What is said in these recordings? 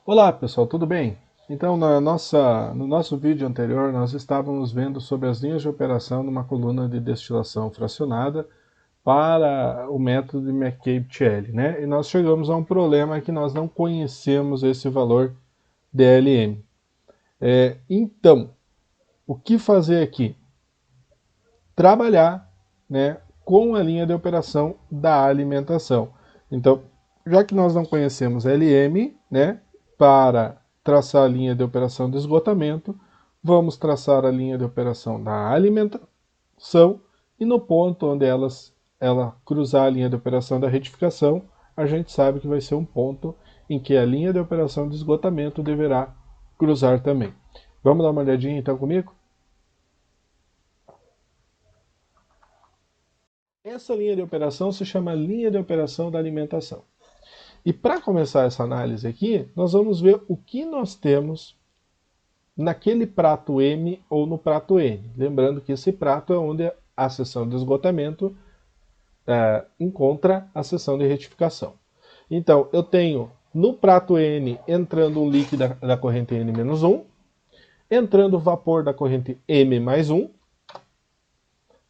Olá pessoal, tudo bem? Então, no nosso vídeo anterior, nós estávamos vendo sobre as linhas de operação numa coluna de destilação fracionada para o método de McCabe-Thiele, né? E nós chegamos a um problema que nós não conhecemos esse valor DLM. Então, o que fazer aqui? Trabalhar, né, com a linha de operação da alimentação. Então, já que nós não conhecemos LM, né, para traçar a linha de operação de esgotamento, vamos traçar a linha de operação da alimentação e no ponto onde ela cruzar a linha de operação da retificação, a gente sabe que vai ser um ponto em que a linha de operação de esgotamento deverá cruzar também. Vamos dar uma olhadinha então comigo? Essa linha de operação se chama linha de operação da alimentação. E para começar essa análise aqui, nós vamos ver o que nós temos naquele prato M ou no prato N. Lembrando que esse prato é onde a seção de esgotamento encontra a seção de retificação. Então, eu tenho no prato N entrando um líquido da corrente N-1, entrando vapor da corrente M mais 1,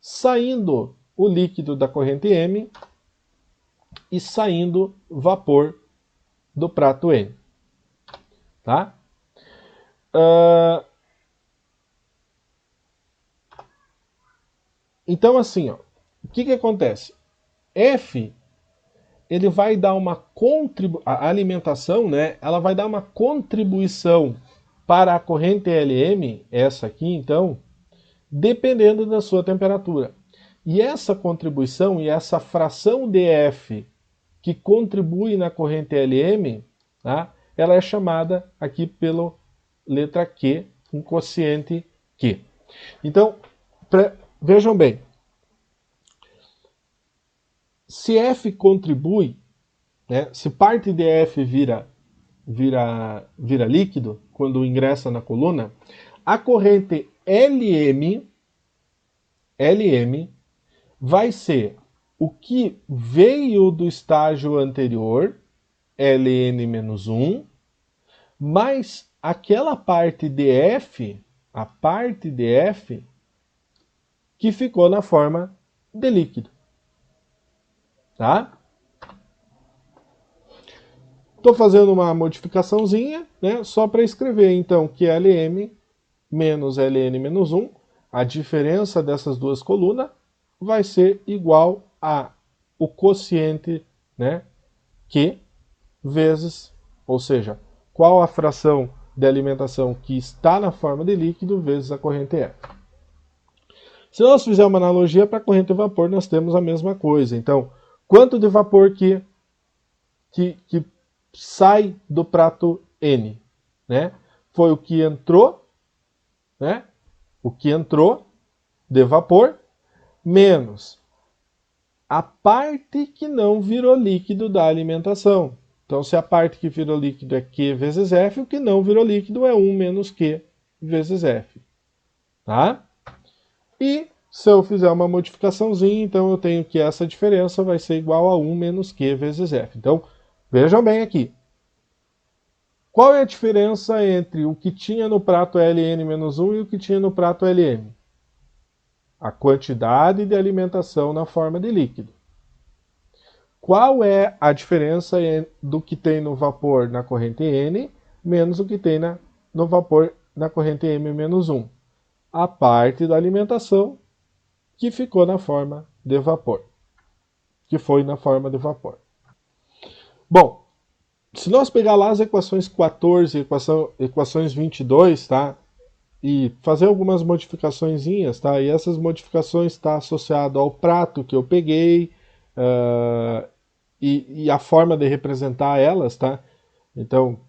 saindo o líquido da corrente M e saindo vapor do prato N. Tá? Então, assim, ó, o que acontece? F, ele vai dar uma contribuição, a alimentação, né, ela vai dar uma contribuição para a corrente LM, essa aqui, então, dependendo da sua temperatura. E essa contribuição e essa fração de F que contribui na corrente LM, tá, ela é chamada aqui pela letra Q, um quociente Q. Então, vejam bem, se F contribui, né, se parte de F vira líquido quando ingressa na coluna, a corrente LM vai ser o que veio do estágio anterior, Ln-1, mais aquela parte de F, a parte de F, que ficou na forma de líquido. Tá? Estou fazendo uma modificaçãozinha, né, só para escrever, então, que Lm menos Ln-1, a diferença dessas duas colunas, vai ser igual a o quociente, né, Q vezes, ou seja, qual a fração de alimentação que está na forma de líquido vezes a corrente F. Se nós fizermos uma analogia para a corrente de vapor, nós temos a mesma coisa. Então, quanto de vapor que sai do prato N? Né? Foi o que entrou, né? O que entrou de vapor, menos a parte que não virou líquido da alimentação. Então, se a parte que virou líquido é Q vezes F, o que não virou líquido é 1 menos Q vezes F. Tá? E se eu fizer uma modificaçãozinha, então eu tenho que essa diferença vai ser igual a 1 menos Q vezes F. Então, vejam bem aqui. Qual é a diferença entre o que tinha no prato Ln-1 e o que tinha no prato Lm? A quantidade de alimentação na forma de líquido. Qual é a diferença do que tem no vapor na corrente N menos o que tem no vapor na corrente M-1? A parte da alimentação que ficou na forma de vapor. Que foi na forma de vapor. Bom, se nós pegar lá as equações 14 e equações 22, tá? E fazer algumas modificaçõezinhas, tá? E essas modificações estão associadas ao prato que eu peguei e a forma de representar elas, tá? Então,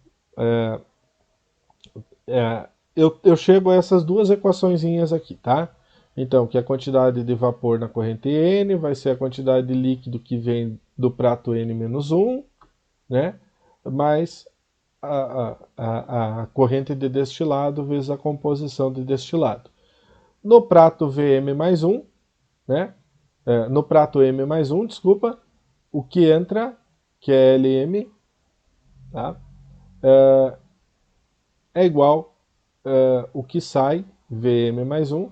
eu chego a essas duas equaçõezinhas aqui, tá? Então, que a quantidade de vapor na corrente N vai ser a quantidade de líquido que vem do prato N-1, né? Mais a corrente de destilado vezes a composição de destilado. No prato VM mais 1, né? No prato M mais 1, desculpa, o que entra, que é LM, tá? é igual o que sai, Vm mais 1,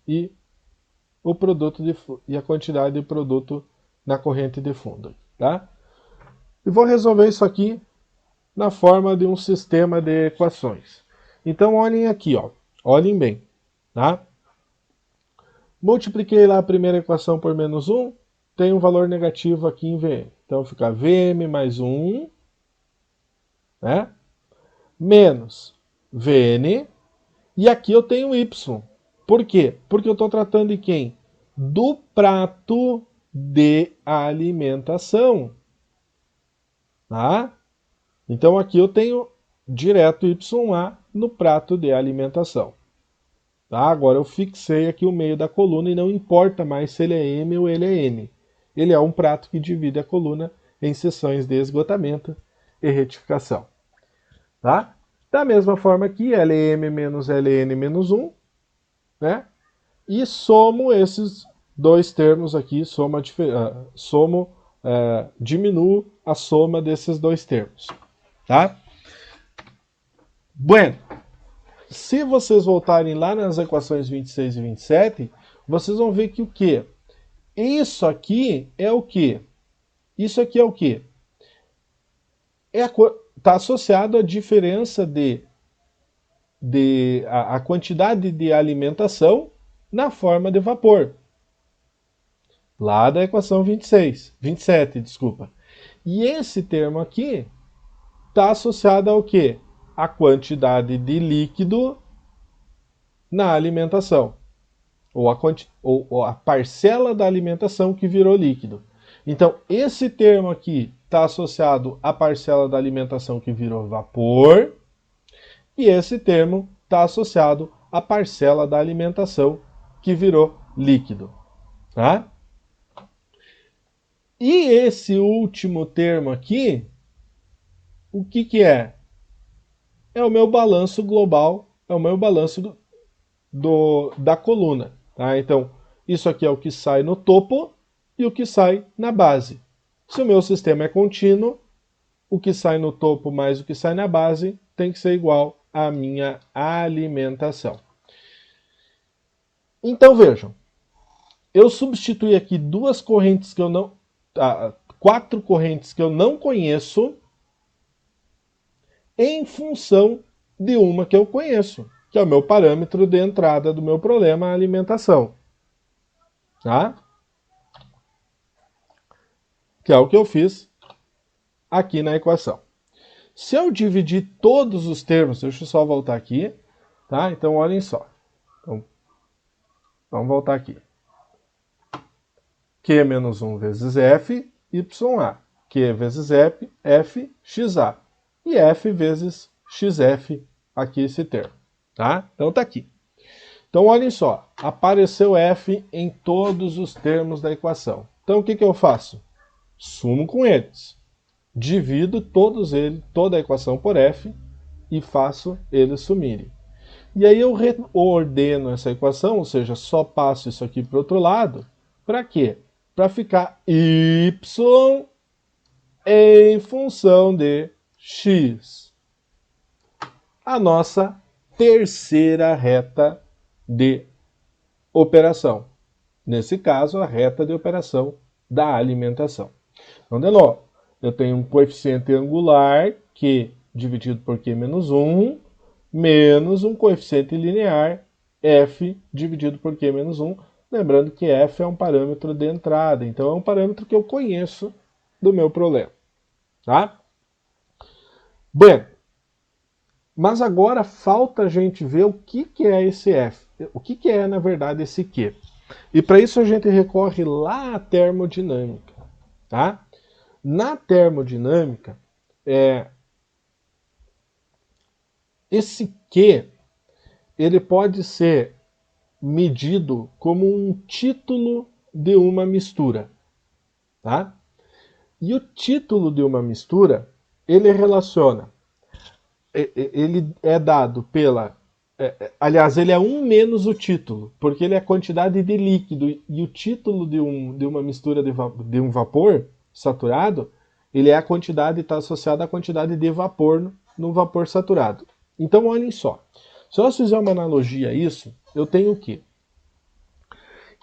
e o produto e a quantidade de produto na corrente de fundo. Tá? E vou resolver isso aqui na forma de um sistema de equações. Então olhem aqui, ó. Olhem bem. Tá? Multipliquei lá a primeira equação por menos 1, tem um valor negativo aqui em Vm. Então fica Vm mais 1, né? Menos Vn, e aqui eu tenho y. Por quê? Porque eu estou tratando de quem? Do prato de alimentação. Tá? Então aqui eu tenho direto YA no prato de alimentação. Tá? Agora eu fixei aqui o meio da coluna e não importa mais se ele é M ou ele é N. Ele é um prato que divide a coluna em seções de esgotamento e retificação. Tá? Da mesma forma aqui, LM menos LN menos 1, né? E somo esses dois termos aqui, diminuo a soma desses dois termos. Tá? Bueno, se vocês voltarem lá nas equações 26 e 27, vocês vão ver que o quê? Isso aqui é o quê? Isso aqui é o quê? Está associado à diferença a quantidade de alimentação na forma de vapor. Lá da equação 27, desculpa. E esse termo aqui está associado ao quê? A quantidade de líquido na alimentação. Ou a parcela da alimentação que virou líquido. Então, esse termo aqui está associado à parcela da alimentação que virou vapor. E esse termo está associado à parcela da alimentação que virou líquido. Tá? E esse último termo aqui, o que é? É o meu balanço global, é o meu balanço da coluna. Tá? Então, isso aqui é o que sai no topo e o que sai na base. Se o meu sistema é contínuo, o que sai no topo mais o que sai na base tem que ser igual à minha alimentação. Então vejam, eu substituí aqui duas correntes que eu não... quatro correntes que eu não conheço em função de uma que eu conheço, que é o meu parâmetro de entrada do meu problema, a alimentação. Tá? Que é o que eu fiz aqui na equação. Se eu dividir todos os termos, deixa eu só voltar aqui, tá? Então olhem só. Então, vamos voltar aqui. Q menos 1 vezes F, YA. Q vezes F, XA. E F vezes XF, aqui esse termo. Tá? Então tá aqui. Então olhem só, apareceu F em todos os termos da equação. Então o que eu faço? Sumo com eles. Divido toda a equação por F e faço eles sumirem. E aí eu reordeno essa equação, ou seja, só passo isso aqui para o outro lado. Para quê? Para ficar y em função de x. A nossa terceira reta de operação. Nesse caso, a reta de operação da alimentação. Então, de novo, eu tenho um coeficiente angular, Q dividido por Q menos 1, menos um coeficiente linear, F dividido por Q menos 1. Lembrando que F é um parâmetro de entrada, então é um parâmetro que eu conheço do meu problema. Tá? Bem, mas agora falta a gente ver o que é esse F, o que é, na verdade, esse Q. E para isso a gente recorre lá à termodinâmica. Tá? Na termodinâmica, esse Q ele pode ser medido como um título de uma mistura. Tá? E o título de uma mistura, ele relaciona, ele é dado pela... aliás, ele é 1 menos o título, porque ele é a quantidade de líquido, e o título de uma mistura de um vapor saturado Ele é a quantidade, está associado à quantidade de vapor no vapor saturado. Então, olhem só. Se nós fizermos uma analogia a isso, eu tenho o quê?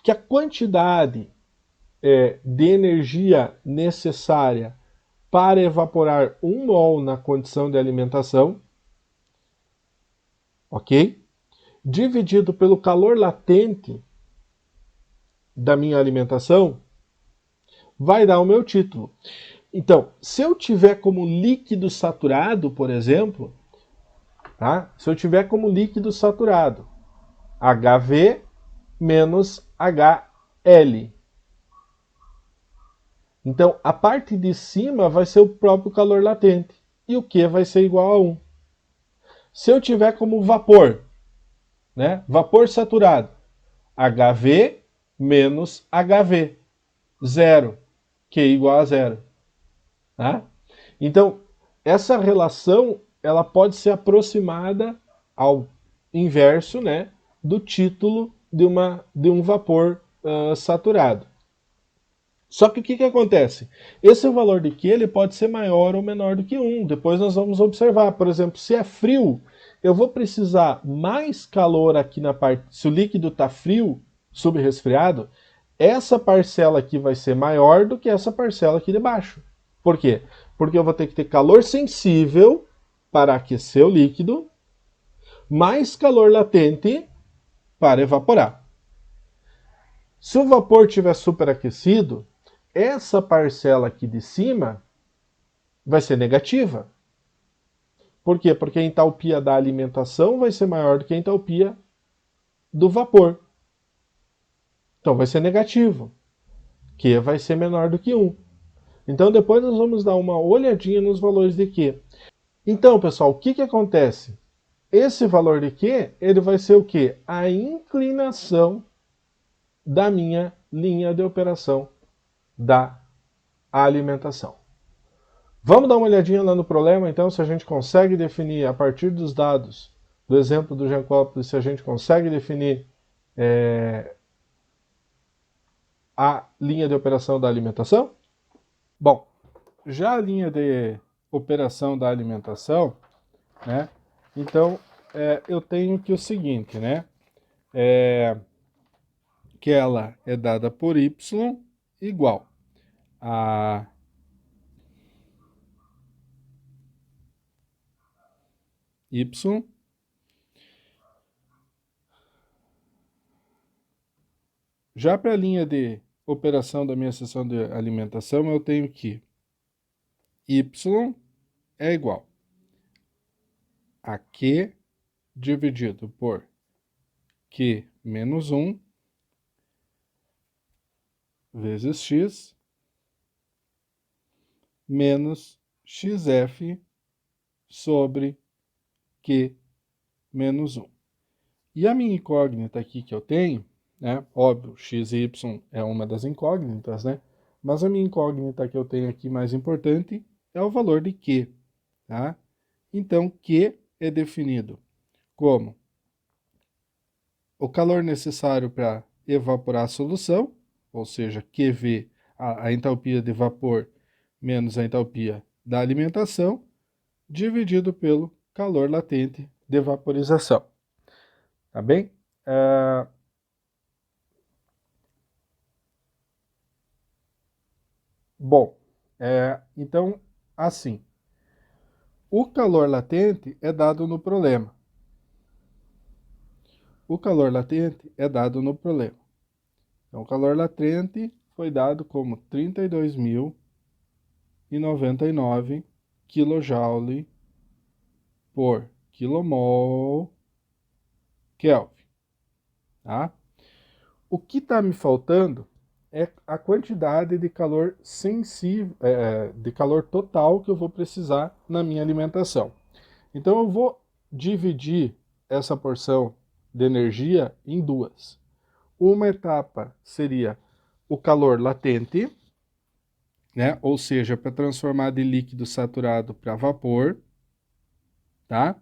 Que a quantidade de energia necessária para evaporar 1 mol na condição de alimentação, ok? Dividido pelo calor latente da minha alimentação, vai dar o meu título. Então, se eu tiver como líquido saturado, por exemplo, tá? Se eu tiver como líquido saturado HV menos HL. Então, a parte de cima vai ser o próprio calor latente. E o Q vai ser igual a 1. Se eu tiver como vapor, né? Vapor saturado, HV menos HV. 0. Q igual a 0. Tá? Então, essa relação ela pode ser aproximada ao inverso, né, do título de um vapor saturado. Só que o que acontece? Esse valor de Q ele pode ser maior ou menor do que 1. Depois nós vamos observar. Por exemplo, se é frio, eu vou precisar mais calor aqui na parte... Se o líquido está frio, subresfriado, essa parcela aqui vai ser maior do que essa parcela aqui de baixo. Por quê? Porque eu vou ter que ter calor sensível para aquecer o líquido, mais calor latente para evaporar. Se o vapor estiver superaquecido, essa parcela aqui de cima vai ser negativa. Por quê? Porque a entalpia da alimentação vai ser maior do que a entalpia do vapor. Então vai ser negativo, Q vai ser menor do que 1. Então depois nós vamos dar uma olhadinha nos valores de Q. Então, pessoal, o que acontece? Esse valor de Q, ele vai ser o quê? A inclinação da minha linha de operação da alimentação. Vamos dar uma olhadinha lá no problema, então, se a gente consegue definir, a partir dos dados do exemplo do Jacob, se a gente consegue definir a linha de operação da alimentação? Bom, já a linha de operação da alimentação, né? Então, eu tenho que o seguinte, né? Que ela é dada por y igual a y já para a linha de operação da minha seção de alimentação, eu tenho que y é igual a Q dividido por Q menos 1 vezes x menos xf sobre Q menos 1. E a minha incógnita aqui que eu tenho, né? Óbvio, x e y é uma das incógnitas, né? Mas a minha incógnita que eu tenho aqui mais importante é o valor de Q, tá? Então, Q é definido como o calor necessário para evaporar a solução, ou seja, QV, a entalpia de vapor menos a entalpia da alimentação, dividido pelo calor latente de vaporização. Tá bem? Bom, então, assim, o calor latente é dado no problema. O calor latente é dado no problema. Então, o calor latente foi dado como 32.099 kJ por quilomol Kelvin. Tá? O que está me faltando é a quantidade de calor sensível, de calor total que eu vou precisar na minha alimentação. Então eu vou dividir essa porção de energia em duas. Uma etapa seria o calor latente, né? Ou seja, para transformar de líquido saturado para vapor, tá?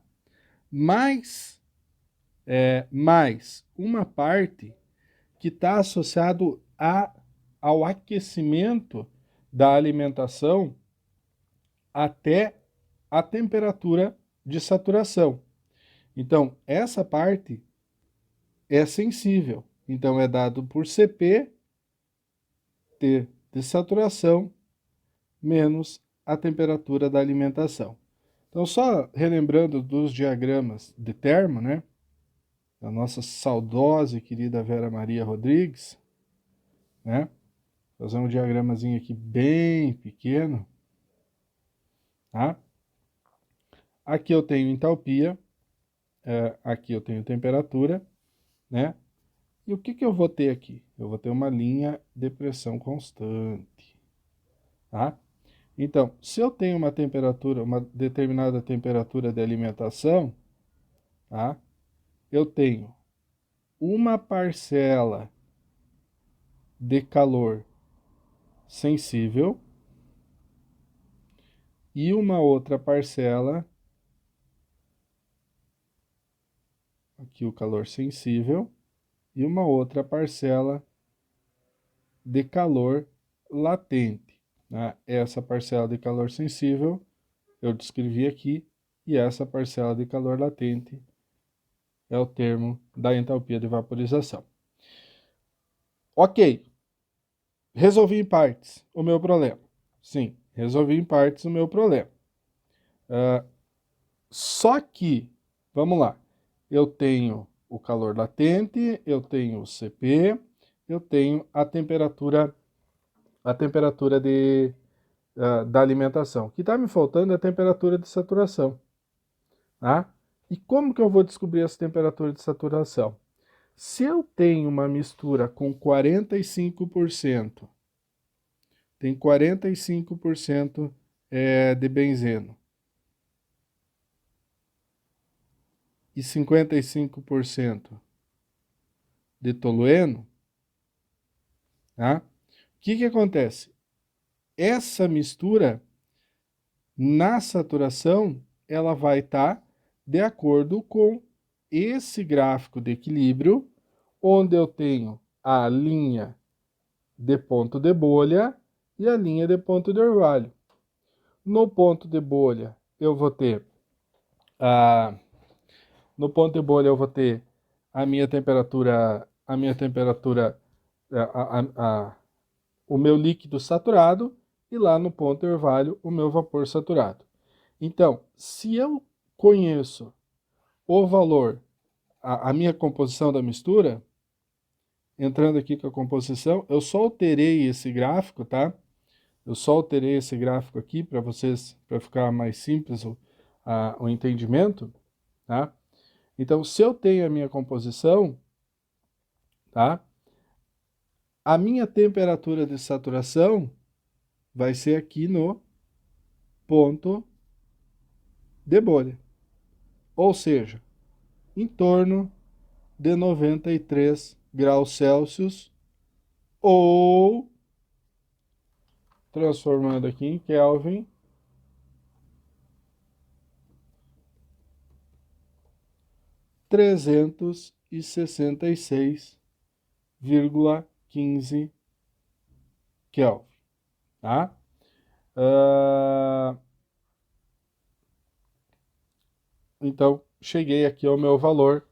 Mais uma parte que está associado ao aquecimento da alimentação até a temperatura de saturação. Então, essa parte é sensível. Então, é dado por Cp, T de saturação, menos a temperatura da alimentação. Então, só relembrando dos diagramas de termo, né? Da nossa saudosa e querida Vera Maria Rodrigues, né? Fazer um diagramazinho aqui bem pequeno, tá? Aqui eu tenho entalpia, aqui eu tenho temperatura, né? E o que eu vou ter aqui? Eu vou ter uma linha de pressão constante, tá? Então, se eu tenho uma temperatura, uma determinada temperatura de alimentação, tá? Eu tenho uma parcela de calor sensível e uma outra parcela, aqui o calor sensível, e uma outra parcela de calor latente, né? Essa parcela de calor sensível eu descrevi aqui, e essa parcela de calor latente é o termo da entalpia de vaporização. Ok, resolvi em partes o meu problema. Sim, resolvi em partes o meu problema. Só que, vamos lá, eu tenho o calor latente, eu tenho o Cp, eu tenho a temperatura da alimentação. O que está me faltando é a temperatura de saturação. Tá? E como que eu vou descobrir essa temperatura de saturação? Se eu tenho uma mistura com 45%, tem 45% de benzeno e 55% de tolueno, tá? O que acontece? Essa mistura, na saturação, ela vai estar de acordo com esse gráfico de equilíbrio, onde eu tenho a linha de ponto de bolha e a linha de ponto de orvalho. No ponto de bolha, eu vou ter no ponto de bolha eu vou ter a minha temperatura, o meu líquido saturado, e lá no ponto de orvalho o meu vapor saturado. Então, se eu conheço o valor, a minha composição da mistura, entrando aqui com a composição, eu só alterei esse gráfico, tá? Eu só alterei esse gráfico aqui para vocês, para ficar mais simples o entendimento, tá? Então, se eu tenho a minha composição, tá? A minha temperatura de saturação vai ser aqui no ponto de bolha. Ou seja, em torno de 93 graus Celsius, ou, transformando aqui em Kelvin, 366,15 Kelvin, tá? Então, cheguei aqui ao meu valor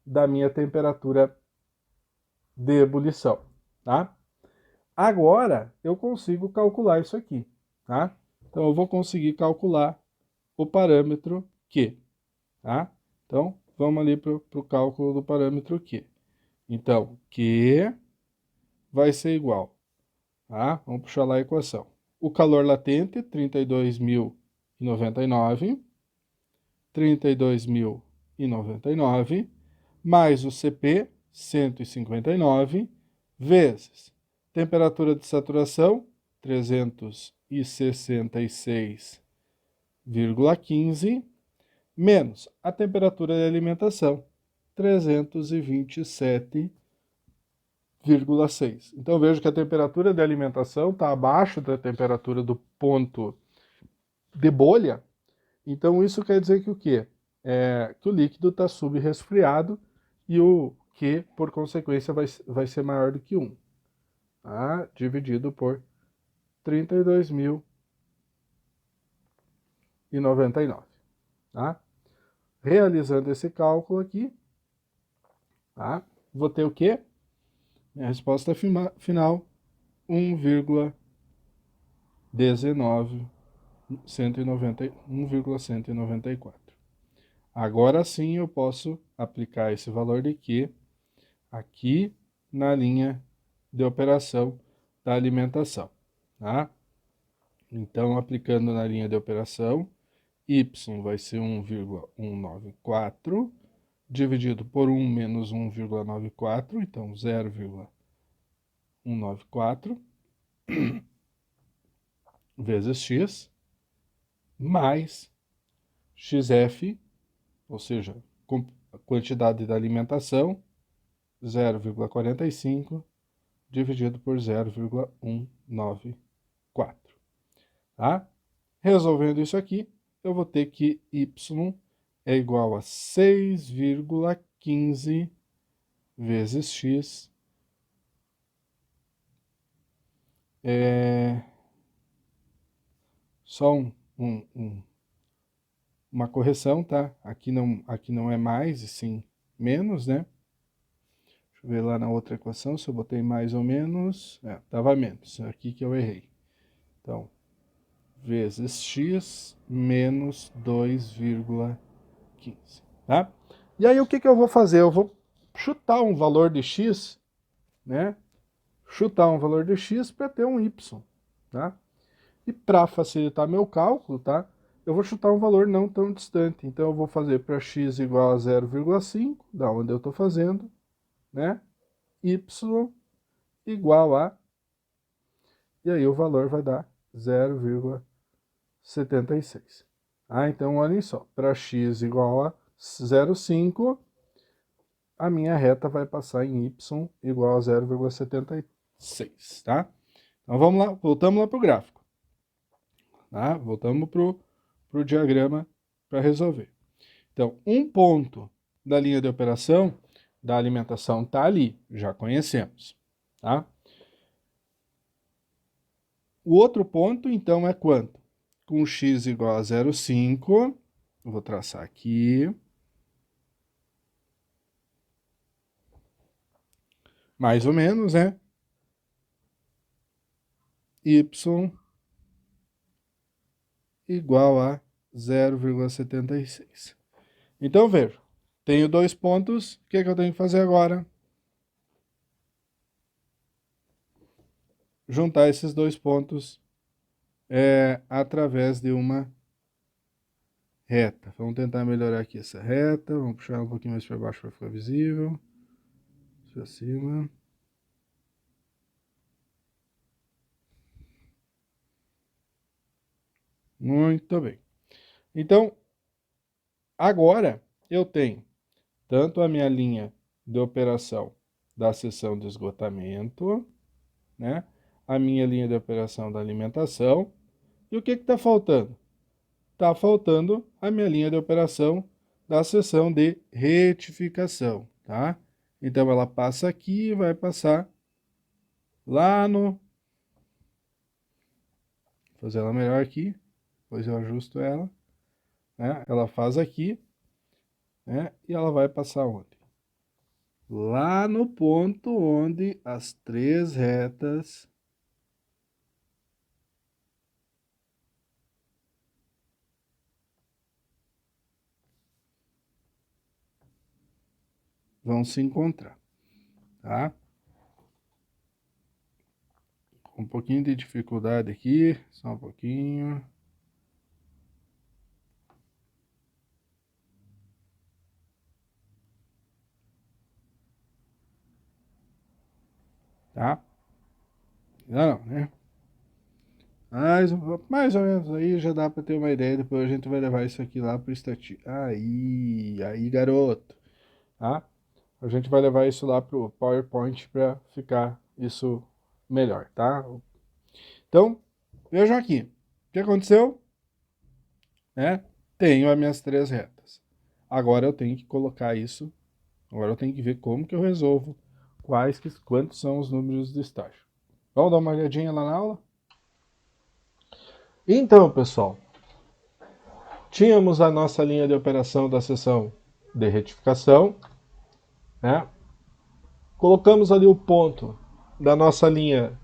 da minha temperatura de ebulição, tá? Agora, eu consigo calcular isso aqui, tá? Então, eu vou conseguir calcular o parâmetro Q, tá? Então, vamos ali para o cálculo do parâmetro Q. Então, Q vai ser igual, tá? Vamos puxar lá a equação. O calor latente, 32.099, 32.099, mais o Cp, 159, vezes temperatura de saturação, 366,15, menos a temperatura de alimentação, 327,6. Então vejo que a temperatura de alimentação está abaixo da temperatura do ponto de bolha. Então isso quer dizer que o quê? Que o líquido está subresfriado e o Q, por consequência, vai ser maior do que 1. Tá? Dividido por 32.000 199. Tá? Realizando esse cálculo aqui, tá? Vou ter o quê? Minha resposta final, 1,194. Agora sim eu posso aplicar esse valor de Q aqui na linha de operação da alimentação. Tá? Então, aplicando na linha de operação, y vai ser 1,194, dividido por 1 menos 1,94, então 0,194, vezes x, mais xf, ou seja, a quantidade da alimentação, 0,45, dividido por 0,194. Tá? Resolvendo isso aqui, eu vou ter que y é igual a 6,15 vezes x só uma correção, tá? Aqui não é mais, e sim menos, né? Deixa eu ver lá na outra equação se eu botei mais ou menos. Tava menos, aqui que eu errei. Então, vezes x menos 2,15, tá? E aí o que eu vou fazer? Eu vou chutar um valor de x, né? Chutar um valor de x para ter um y, tá? E para facilitar meu cálculo, tá? Eu vou chutar um valor não tão distante. Então eu vou fazer para x igual a 0,5, da onde eu estou fazendo, né? Y igual a... E aí o valor vai dar 0,76. Então olhem só, para x igual a 0,5, a minha reta vai passar em y igual a 0,76, tá? Então vamos lá, voltamos lá para o gráfico. Tá? Voltamos para o diagrama para resolver. Então, um ponto da linha de operação da alimentação está ali, já conhecemos. Tá? O outro ponto, então, é quanto? Com x igual a 0,5, vou traçar aqui. Mais ou menos, né? Y igual a 0,76. Então, veja, tenho dois pontos, o que eu tenho que fazer agora? Juntar esses dois pontos através de uma reta. Vamos tentar melhorar aqui essa reta, vamos puxar um pouquinho mais para baixo para ficar visível. Para cima. Muito bem. Então, agora eu tenho tanto a minha linha de operação da seção de esgotamento, né? A minha linha de operação da alimentação. E o que está faltando? Está faltando a minha linha de operação da seção de retificação, tá? Então ela passa aqui e vai passar lá no... Vou fazer ela melhor aqui, depois eu ajusto ela, né? Ela faz aqui, né? E ela vai passar onde? Lá no ponto onde as três retas vão se encontrar, tá? Com um pouquinho de dificuldade aqui, só um pouquinho. Tá? Não, né? Mas, mais ou menos aí já dá para ter uma ideia. Depois a gente vai levar isso aqui lá para o estatístico. Aí, garoto. Tá? A gente vai levar isso lá para o PowerPoint para ficar isso melhor, tá? Então, vejam aqui. O que aconteceu? Tenho as minhas três retas. Agora eu tenho que colocar isso. Agora eu tenho que ver como que eu resolvo quantos são os números de estágio. Vamos dar uma olhadinha lá na aula? Então, pessoal, Tínhamos a nossa linha de operação da seção de retificação, né? Colocamos ali o ponto da nossa linha,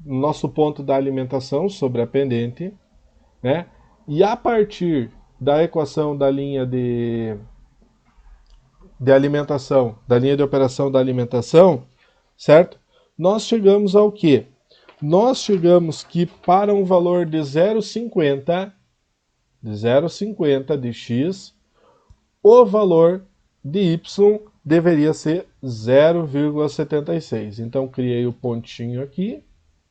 nosso ponto da alimentação sobre a pendente, né? E a partir da equação da linha de alimentação, da linha de operação da alimentação, certo? Nós chegamos ao quê? Nós chegamos que para um valor de 0,50 de x, o valor de y deveria ser 0,76. Então, criei o pontinho aqui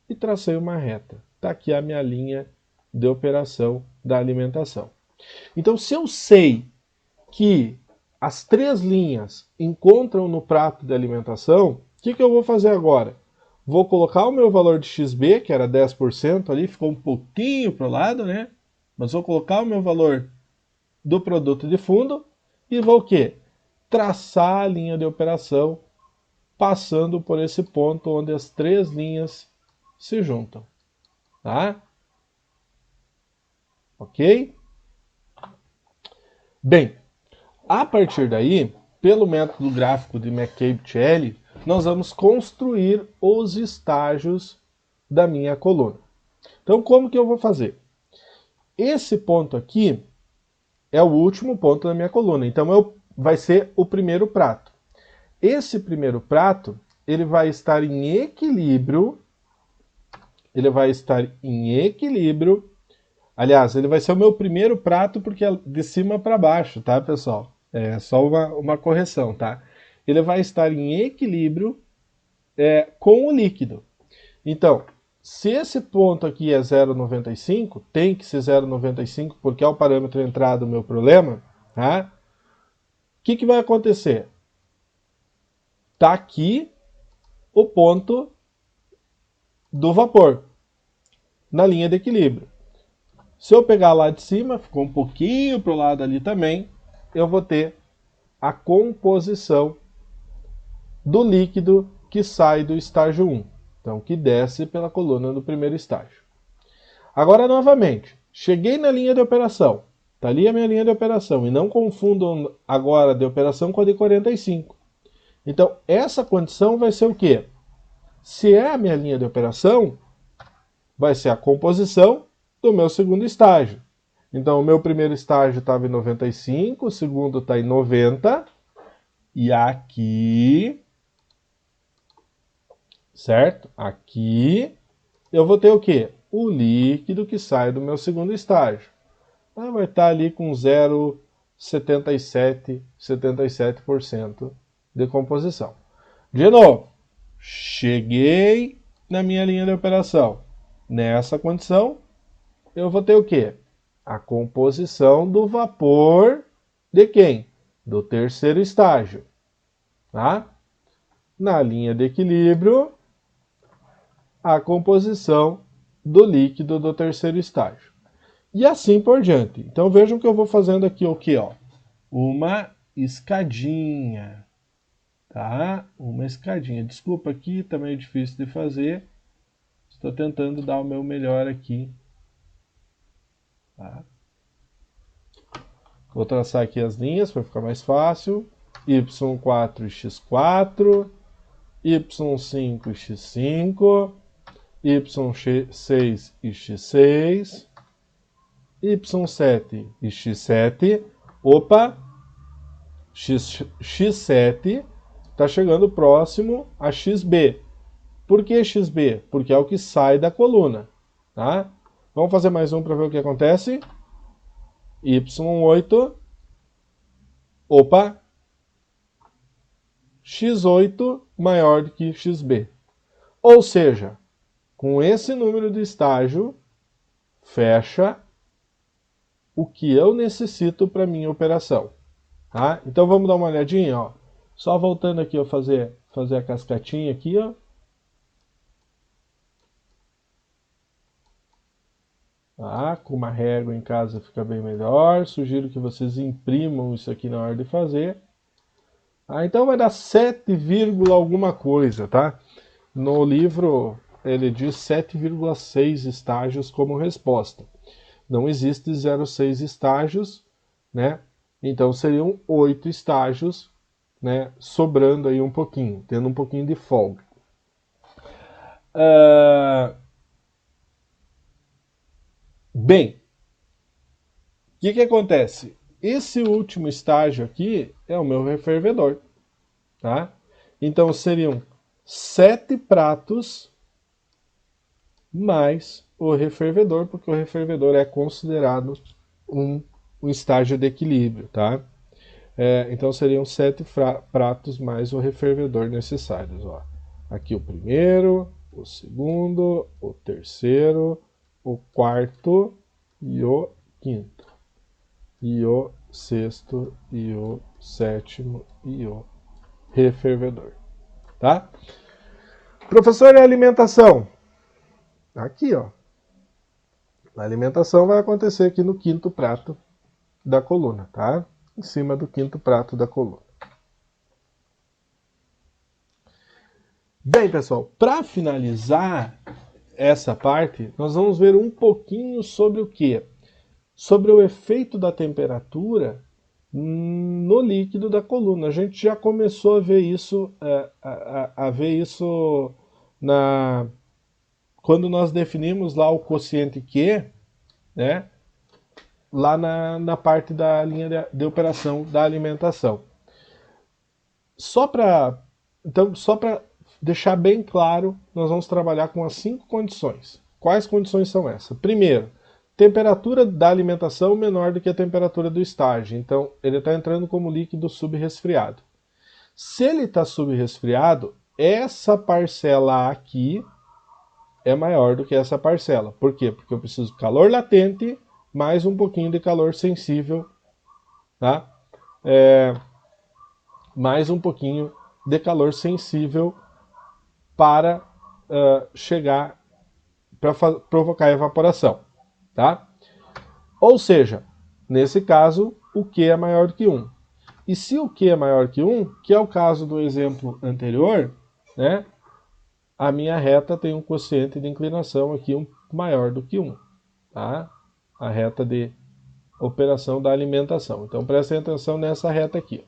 e tracei uma reta. Está aqui a minha linha de operação da alimentação. Então, se eu sei que as três linhas encontram no prato de alimentação, o que eu vou fazer agora? Vou colocar o meu valor de xb, que era 10% ali, ficou um pouquinho para o lado, né? Mas vou colocar o meu valor do produto de fundo e vou o quê? Traçar a linha de operação passando por esse ponto onde as três linhas se juntam. Tá? Ok? Bem, a partir daí, pelo método gráfico de McCabe-Thiele, nós vamos construir os estágios da minha coluna. Então, como que eu vou fazer? Esse ponto aqui é o último ponto da minha coluna, então vai ser o primeiro prato. Esse primeiro prato, ele vai estar em equilíbrio, aliás, ele vai ser o meu primeiro prato porque é de cima para baixo, tá, pessoal? É só uma correção, tá? Ele vai estar em equilíbrio com o líquido. Então, se esse ponto aqui é 0,95, tem que ser 0,95 porque é o parâmetro de entrada do meu problema, tá? O que vai acontecer? Está aqui o ponto do vapor, na linha de equilíbrio. Se eu pegar lá de cima, ficou um pouquinho para o lado ali também, eu vou ter a composição do líquido que sai do estágio 1. Então, que desce pela coluna do primeiro estágio. Agora, novamente, cheguei na linha de operação. Está ali a minha linha de operação. E não confundam agora de operação com a de 45. Então, essa condição vai ser o quê? Se é a minha linha de operação, vai ser a composição do meu segundo estágio. Então, o meu primeiro estágio estava em 95, o segundo está em 90. E aqui, certo? Aqui eu vou ter o quê? O líquido que sai do meu segundo estágio. Vai estar ali com 0,77% de composição. De novo, cheguei na minha linha de operação. Nessa condição, eu vou ter o quê? A composição do vapor de quem? Do terceiro estágio. Tá? Na linha de equilíbrio, a composição do líquido do terceiro estágio. E assim por diante. Então vejam que eu vou fazendo aqui o quê? Uma escadinha. Tá? Uma escadinha. Desculpa aqui, tá meio difícil de fazer. Estou tentando dar o meu melhor aqui. Tá? Vou traçar aqui as linhas para ficar mais fácil. Y4 e X4, Y5 e X5, Y6 e X6, Y7 e X7. Opa! X7 está chegando próximo a XB. Por que XB? Porque é o que sai da coluna. Tá? Vamos fazer mais um para ver o que acontece. Y8. Opa! X8 maior do que XB. Ou seja, com esse número de estágio, fecha o que eu necessito para minha operação. Tá? Então vamos dar uma olhadinha. Ó. Só voltando aqui, ó, fazer a cascatinha aqui. Ó. Tá? Com uma régua em casa fica bem melhor. Sugiro que vocês imprimam isso aqui na hora de fazer. Então vai dar 7, alguma coisa, tá? No livro ele diz 7,6 estágios como resposta. não existe 0,6 estágios, né? Então seriam 8 estágios, né? Sobrando aí um pouquinho, tendo um pouquinho de folga. Bem, o que acontece? Esse último estágio aqui é o meu refervedor, tá? Então seriam 7 pratos mais o refervedor, porque o refervedor é considerado um estágio de equilíbrio, tá? Então seriam 7 pratos mais o refervedor necessários, ó. Aqui o primeiro, o segundo, o terceiro, o quarto e o quinto. E o sexto e o sétimo e o refervedor, tá? Professor, e a alimentação? Aqui, ó. A alimentação vai acontecer aqui no quinto prato da coluna, tá? Em cima do quinto prato da coluna. Bem, pessoal, para finalizar essa parte, nós vamos ver um pouquinho sobre o quê? Sobre o efeito da temperatura no líquido da coluna. A gente já começou a ver isso, quando nós definimos lá o quociente Q, né? Lá na parte da linha de operação da alimentação. Só para deixar bem claro, nós vamos trabalhar com as 5 condições. Quais condições são essas? Primeiro, temperatura da alimentação menor do que a temperatura do estágio. Então, ele está entrando como líquido subresfriado. Se ele está subresfriado, essa parcela aqui é maior do que essa parcela. Por quê? Porque eu preciso de calor latente mais um pouquinho de calor sensível, tá? Mais um pouquinho de calor sensível para chegar, para provocar a evaporação, tá? Ou seja, nesse caso, o Q é maior do que 1. E se o Q é maior que 1, que é o caso do exemplo anterior, né? A minha reta tem um quociente de inclinação aqui maior do que 1, tá? A reta de operação da alimentação. Então prestem atenção nessa reta aqui.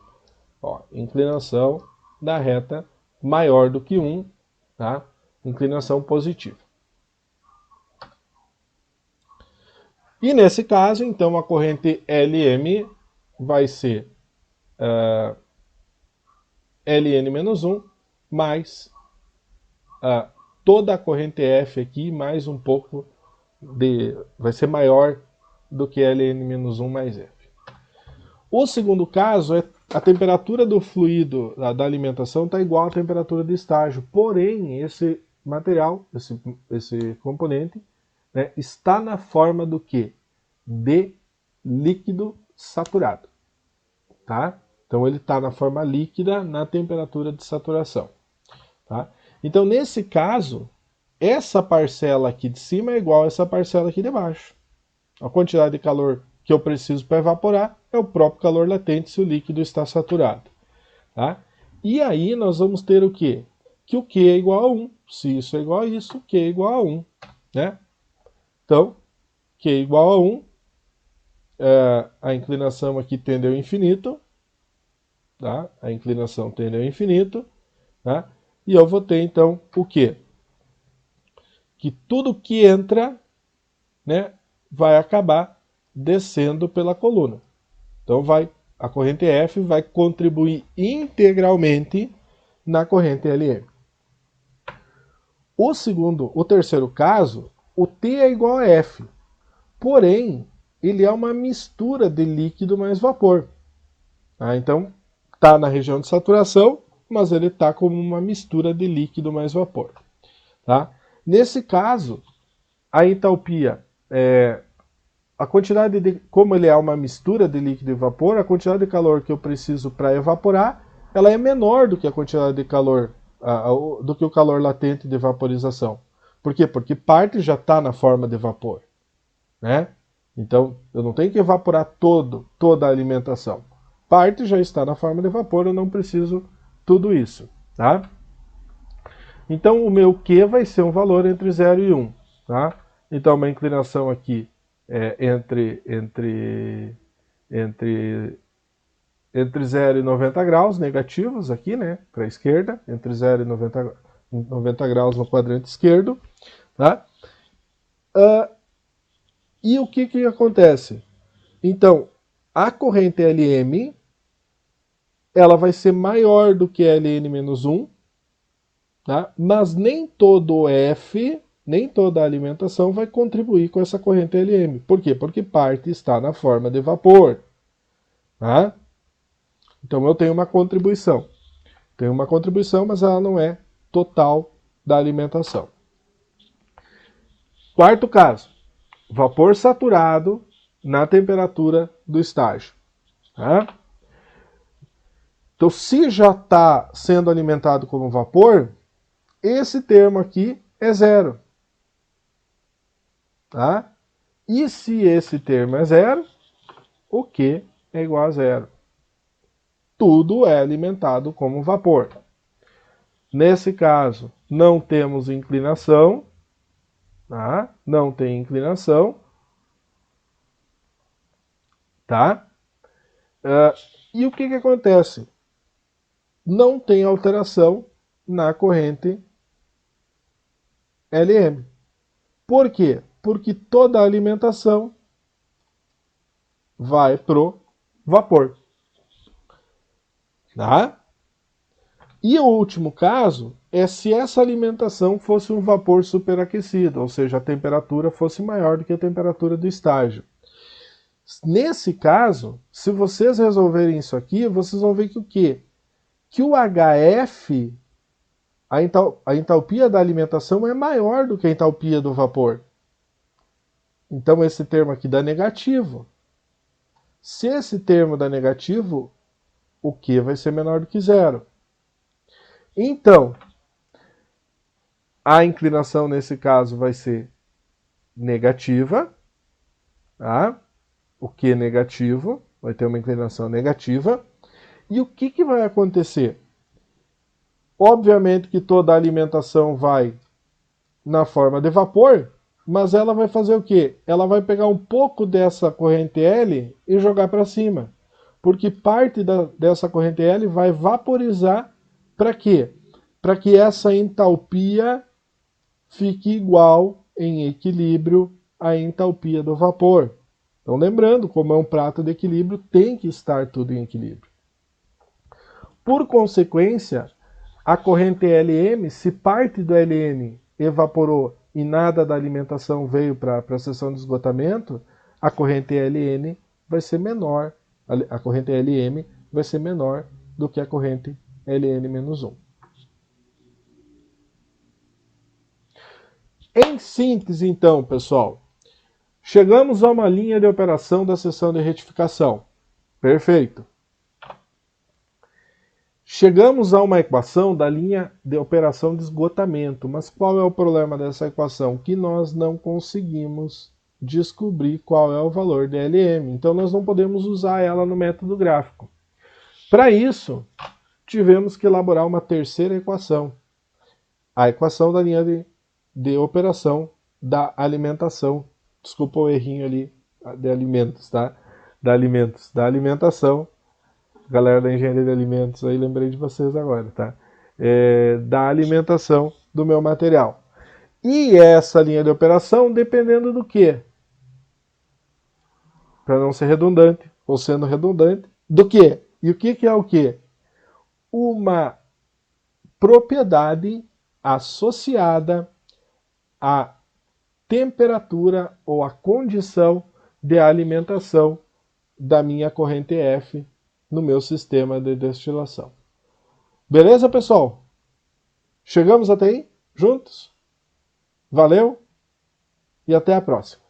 Ó, inclinação da reta maior do que 1, tá? Inclinação positiva. E nesse caso, então, a corrente LM vai ser Ln-1 mais toda a corrente F aqui, mais um pouco vai ser maior do que Ln-1 mais F. O segundo caso é a temperatura do fluido da alimentação está igual à temperatura do estágio, porém esse material, esse componente, né, está na forma do quê? De líquido saturado, tá? Então ele está na forma líquida na temperatura de saturação, tá? Então nesse caso, essa parcela aqui de cima é igual a essa parcela aqui de baixo. A quantidade de calor que eu preciso para evaporar é o próprio calor latente se o líquido está saturado, tá? E aí nós vamos ter o quê? Que o Q é igual a 1. Se isso é igual a isso, o Q é igual a 1, né? Então, Q é igual a 1, a inclinação aqui tende ao infinito, tá? A inclinação tende ao infinito, tá? E eu vou ter então o quê? Que tudo que entra, né, vai acabar descendo pela coluna. Então a corrente F vai contribuir integralmente na corrente LM. O terceiro caso, o T é igual a F. Porém, ele é uma mistura de líquido mais vapor. Então, está na região de saturação, mas ele está como uma mistura de líquido mais vapor. Tá? Nesse caso, a entalpia, a quantidade como ele é uma mistura de líquido e vapor, a quantidade de calor que eu preciso para evaporar, ela é menor do que a quantidade de calor, do que o calor latente de vaporização. Por quê? Porque parte já está na forma de vapor, né? Então, eu não tenho que evaporar toda a alimentação. Parte já está na forma de vapor, eu não preciso tudo isso, tá? Então, o meu Q vai ser um valor entre 0 e 1, tá? Então, uma inclinação aqui entre 0 e 90 graus negativos aqui, né, para a esquerda, entre 0 e 90 graus no quadrante esquerdo, tá? E o que acontece? Então, a corrente LM, ela vai ser maior do que Ln-1, tá? Mas nem todo F, nem toda a alimentação vai contribuir com essa corrente LM. Por quê? Porque parte está na forma de vapor. Tá? Então eu tenho uma contribuição. Tenho uma contribuição, mas ela não é total da alimentação. Quarto caso, vapor saturado na temperatura do estágio. Tá? Então, se já está sendo alimentado como vapor, esse termo aqui é zero. Tá? E se esse termo é zero, o Q é igual a zero. Tudo é alimentado como vapor. Nesse caso, não temos inclinação. Tá? Não tem inclinação. Tá? E o que acontece? Não tem alteração na corrente LM. Por quê? Porque toda a alimentação vai pro vapor. Tá? E o último caso é se essa alimentação fosse um vapor superaquecido, ou seja, a temperatura fosse maior do que a temperatura do estágio. Nesse caso, se vocês resolverem isso aqui, vocês vão ver que o quê? Que o HF, a entalpia da alimentação é maior do que a entalpia do vapor. Então esse termo aqui dá negativo. Se esse termo dá negativo, o Q vai ser menor do que zero. Então, a inclinação nesse caso vai ser negativa, tá? O Q negativo, vai ter uma inclinação negativa. E o que vai acontecer? Obviamente que toda a alimentação vai na forma de vapor, mas ela vai fazer o quê? Ela vai pegar um pouco dessa corrente L e jogar para cima. Porque parte dessa corrente L vai vaporizar para quê? Para que essa entalpia fique igual em equilíbrio à entalpia do vapor. Então lembrando, como é um prato de equilíbrio, tem que estar tudo em equilíbrio. Por consequência, a corrente LM, se parte do LN evaporou e nada da alimentação veio para a seção de esgotamento, a corrente LN vai ser menor, a corrente LM vai ser menor do que a corrente Ln-1. Em síntese, então, pessoal, chegamos a uma linha de operação da seção de retificação. Perfeito. Chegamos a uma equação da linha de operação de esgotamento, mas qual é o problema dessa equação? Que nós não conseguimos descobrir qual é o valor de LM, então nós não podemos usar ela no método gráfico. Para isso, tivemos que elaborar uma terceira equação, a equação da linha de operação da alimentação, desculpa o errinho ali, de alimentos, tá? Da alimentação. Galera da engenharia de alimentos, aí lembrei de vocês agora, tá? Da alimentação do meu material. E essa linha de operação dependendo do quê? Para não ser redundante, ou sendo redundante, do quê? E o que é o quê? Uma propriedade associada à temperatura ou à condição de alimentação da minha corrente F no meu sistema de destilação. Beleza, pessoal? Chegamos até aí? Juntos? Valeu? E até a próxima.